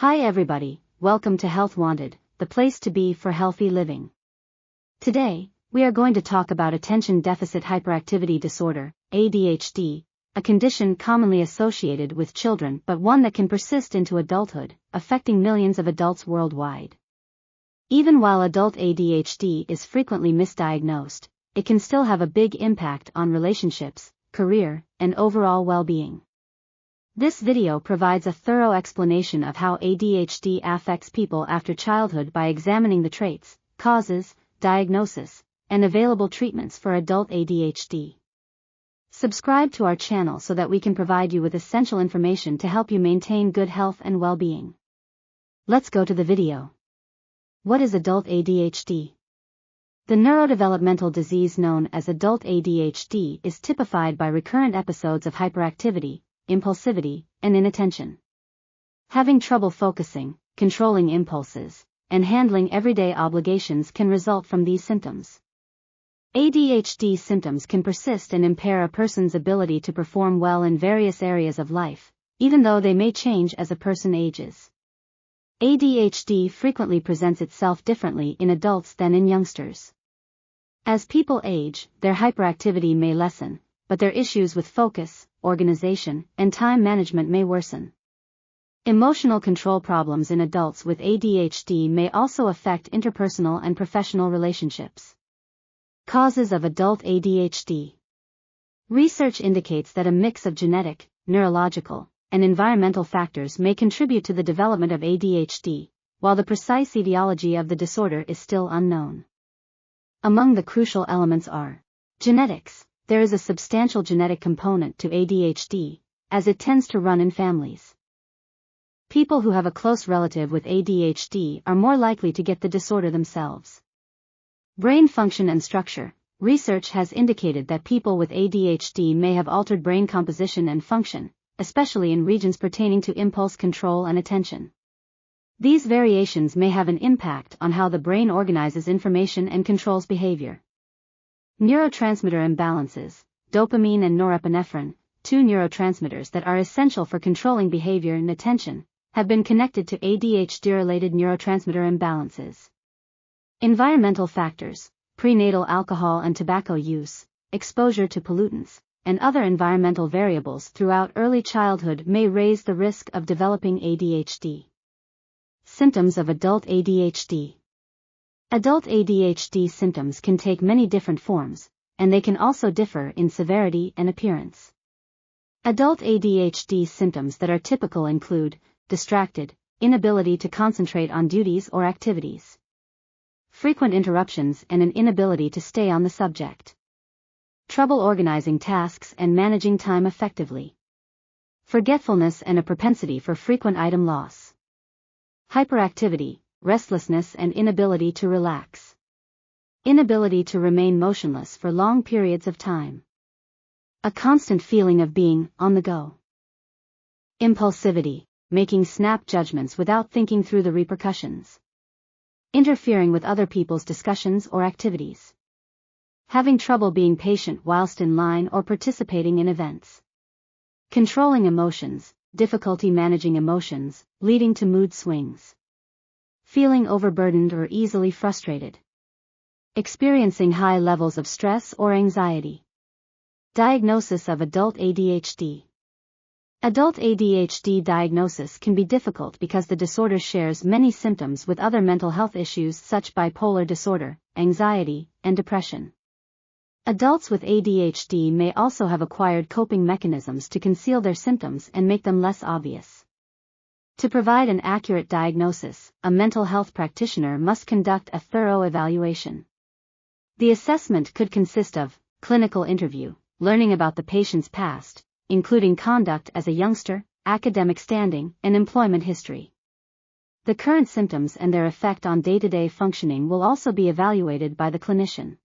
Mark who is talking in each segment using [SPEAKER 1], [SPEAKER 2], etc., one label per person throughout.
[SPEAKER 1] Hi everybody, welcome to Health Wanted, the place to be for healthy living. Today, we are going to talk about attention deficit hyperactivity disorder, ADHD, a condition commonly associated with children but one that can persist into adulthood, affecting millions of adults worldwide. Even while adult ADHD is frequently misdiagnosed, it can still have a big impact on relationships, career, and overall well-being. This video provides a thorough explanation of how ADHD affects people after childhood by examining the traits, causes, diagnosis, and available treatments for adult ADHD. Subscribe to our channel so that we can provide you with essential information to help you maintain good health and well-being. Let's go to the video. What is adult ADHD? The neurodevelopmental disease known as adult ADHD is typified by recurrent episodes of hyperactivity, impulsivity, and inattention. Having trouble focusing, controlling impulses, and handling everyday obligations can result from these symptoms. ADHD symptoms can persist and impair a person's ability to perform well in various areas of life, even though they may change as a person ages. ADHD frequently presents itself differently in adults than in youngsters. As people age, their hyperactivity may lessen, but their issues with focus, organization, and time management may worsen. Emotional control problems in adults with ADHD may also affect interpersonal and professional relationships. Causes of adult ADHD. Research indicates that a mix of genetic, neurological, and environmental factors may contribute to the development of ADHD, while the precise etiology of the disorder is still unknown. Among the crucial elements are genetics. There is a substantial genetic component to ADHD, as it tends to run in families. People who have a close relative with ADHD are more likely to get the disorder themselves. Brain function and structure. Research has indicated that people with ADHD may have altered brain composition and function, especially in regions pertaining to impulse control and attention. These variations may have an impact on how the brain organizes information and controls behavior. Neurotransmitter imbalances. Dopamine and norepinephrine, two neurotransmitters that are essential for controlling behavior and attention, have been connected to ADHD-related neurotransmitter imbalances. Environmental factors. Prenatal alcohol and tobacco use, exposure to pollutants, and other environmental variables throughout early childhood may raise the risk of developing ADHD. Symptoms of adult ADHD. Adult ADHD symptoms can take many different forms, and they can also differ in severity and appearance. Adult ADHD symptoms that are typical include distracted, inability to concentrate on duties or activities, frequent interruptions and an inability to stay on the subject, trouble organizing tasks and managing time effectively, forgetfulness and a propensity for frequent item loss, hyperactivity, restlessness and inability to relax, inability to remain motionless for long periods of time, a constant feeling of being on the go, impulsivity, making snap judgments without thinking through the repercussions, interfering with other people's discussions or activities, having trouble being patient whilst in line or participating in events, controlling emotions, difficulty managing emotions, leading to mood swings, feeling overburdened or easily frustrated, experiencing high levels of stress or anxiety. Diagnosis of adult ADHD. Adult ADHD diagnosis can be difficult because the disorder shares many symptoms with other mental health issues such as bipolar disorder, anxiety, and depression. Adults with ADHD may also have acquired coping mechanisms to conceal their symptoms and make them less obvious. To provide an accurate diagnosis, a mental health practitioner must conduct a thorough evaluation. The assessment could consist of clinical interview, learning about the patient's past, including conduct as a youngster, academic standing, and employment history. The current symptoms and their effect on day-to-day functioning will also be evaluated by the clinician.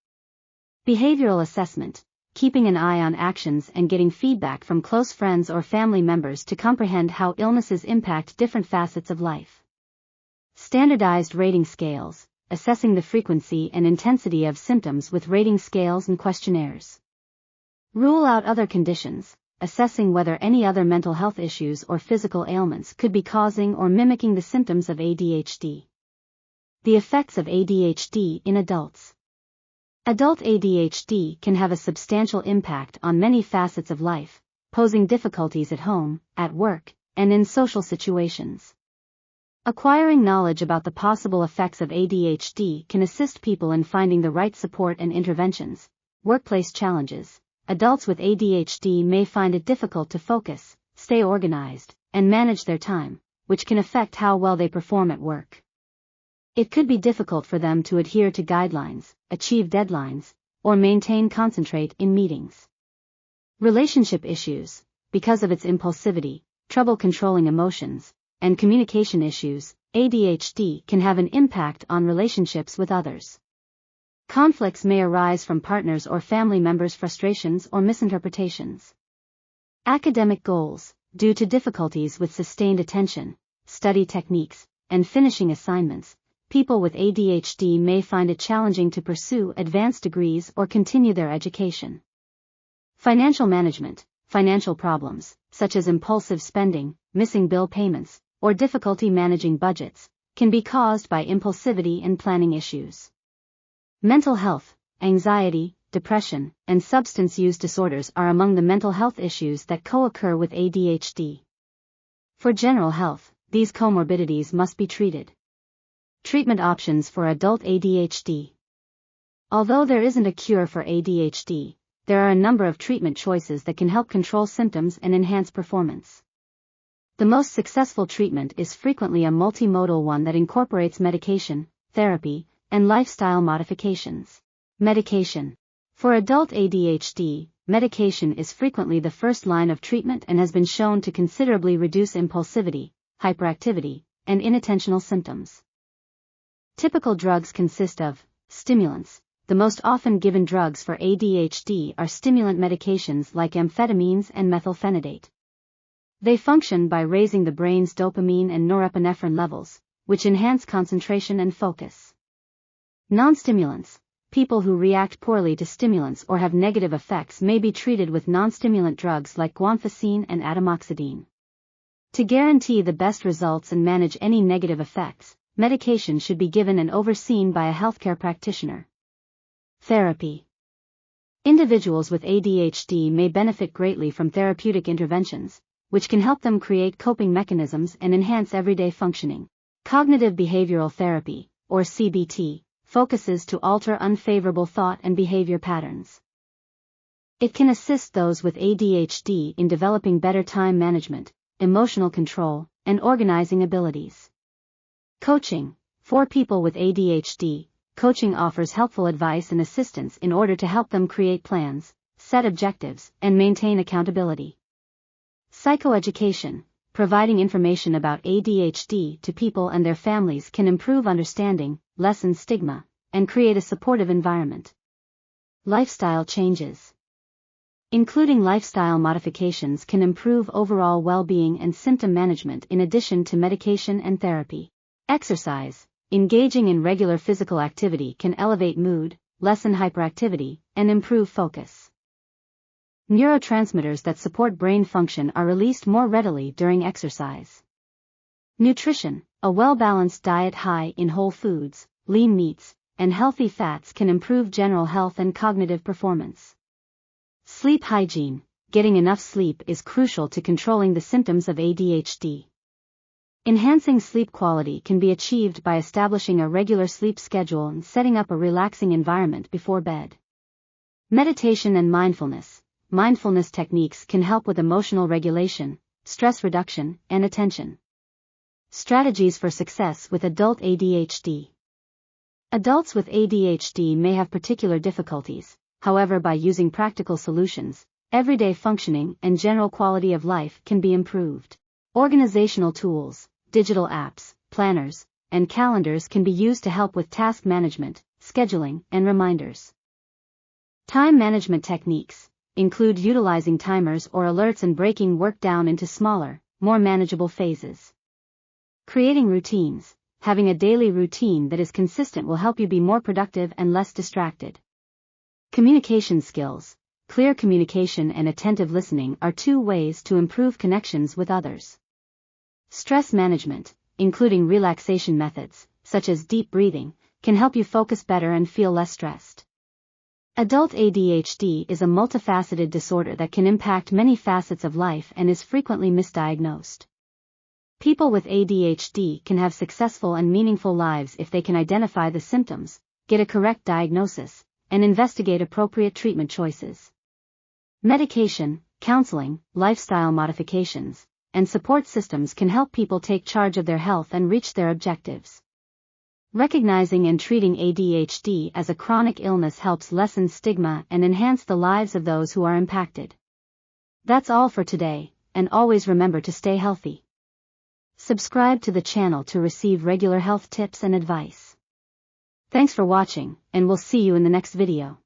[SPEAKER 1] Behavioral assessment, keeping an eye on actions and getting feedback from close friends or family members to comprehend how illnesses impact different facets of life. Standardized rating scales, assessing the frequency and intensity of symptoms with rating scales and questionnaires. Rule out other conditions, assessing whether any other mental health issues or physical ailments could be causing or mimicking the symptoms of ADHD. The effects of ADHD in adults. Adult ADHD can have a substantial impact on many facets of life, posing difficulties at home, at work, and in social situations. Acquiring knowledge about the possible effects of ADHD can assist people in finding the right support and interventions. Workplace challenges. Adults with ADHD may find it difficult to focus, stay organized, and manage their time, which can affect how well they perform at work. It could be difficult for them to adhere to guidelines, achieve deadlines, or maintain concentrate in meetings. Relationship issues. Because of its impulsivity, trouble controlling emotions, and communication issues, ADHD can have an impact on relationships with others. Conflicts may arise from partners or family members' frustrations or misinterpretations. Academic goals. Due to difficulties with sustained attention, study techniques, and finishing assignments, people with ADHD may find it challenging to pursue advanced degrees or continue their education. Financial management. Financial problems, such as impulsive spending, missing bill payments, or difficulty managing budgets, can be caused by impulsivity and planning issues. Mental health. Anxiety, depression, and substance use disorders are among the mental health issues that co-occur with ADHD. For general health, these comorbidities must be treated. Treatment options for adult ADHD. Although there isn't a cure for ADHD, there are a number of treatment choices that can help control symptoms and enhance performance. The most successful treatment is frequently a multimodal one that incorporates medication, therapy, and lifestyle modifications. Medication. For adult ADHD, medication is frequently the first line of treatment and has been shown to considerably reduce impulsivity, hyperactivity, and inattentional symptoms. Typical drugs consist of stimulants. The most often given drugs for ADHD are stimulant medications like amphetamines and methylphenidate. They function by raising the brain's dopamine and norepinephrine levels, which enhance concentration and focus. Non-stimulants. People who react poorly to stimulants or have negative effects may be treated with non-stimulant drugs like guanfacine and atomoxetine. To guarantee the best results and manage any negative effects, medication should be given and overseen by a healthcare practitioner. Therapy. Individuals with ADHD may benefit greatly from therapeutic interventions, which can help them create coping mechanisms and enhance everyday functioning. Cognitive behavioral therapy, or CBT, focuses to alter unfavorable thought and behavior patterns. It can assist those with ADHD in developing better time management, emotional control, and organizing abilities. Coaching. For people with ADHD, coaching offers helpful advice and assistance in order to help them create plans, set objectives, and maintain accountability. Psychoeducation. Providing information about ADHD to people and their families can improve understanding, lessen stigma, and create a supportive environment. Lifestyle changes. Including lifestyle modifications can improve overall well-being and symptom management in addition to medication and therapy. Exercise. Engaging in regular physical activity can elevate mood, lessen hyperactivity, and improve focus. Neurotransmitters that support brain function are released more readily during exercise. Nutrition. A well-balanced diet high in whole foods, lean meats, and healthy fats can improve general health and cognitive performance. Sleep hygiene. Getting enough sleep is crucial to controlling the symptoms of ADHD. Enhancing sleep quality can be achieved by establishing a regular sleep schedule and setting up a relaxing environment before bed. Meditation and mindfulness. Mindfulness techniques can help with emotional regulation, stress reduction, and attention. Strategies for success with adult ADHD. Adults with ADHD may have particular difficulties, however, by using practical solutions, everyday functioning and general quality of life can be improved. Organizational tools, digital apps, planners, and calendars can be used to help with task management, scheduling, and reminders. Time management techniques include utilizing timers or alerts and breaking work down into smaller, more manageable phases. Creating routines. Having a daily routine that is consistent will help you be more productive and less distracted. Communication skills. clear communication and attentive listening are two ways to improve connections with others. Stress management, including relaxation methods, such as deep breathing, can help you focus better and feel less stressed. Adult ADHD is a multifaceted disorder that can impact many facets of life and is frequently misdiagnosed. People with ADHD can have successful and meaningful lives if they can identify the symptoms, get a correct diagnosis, and investigate appropriate treatment choices. Medication, counseling, lifestyle modifications, and support systems can help people take charge of their health and reach their objectives. Recognizing and treating ADHD as a chronic illness helps lessen stigma and enhance the lives of those who are impacted. That's all for today, and always remember to stay healthy. Subscribe to the channel to receive regular health tips and advice. Thanks for watching, and we'll see you in the next video.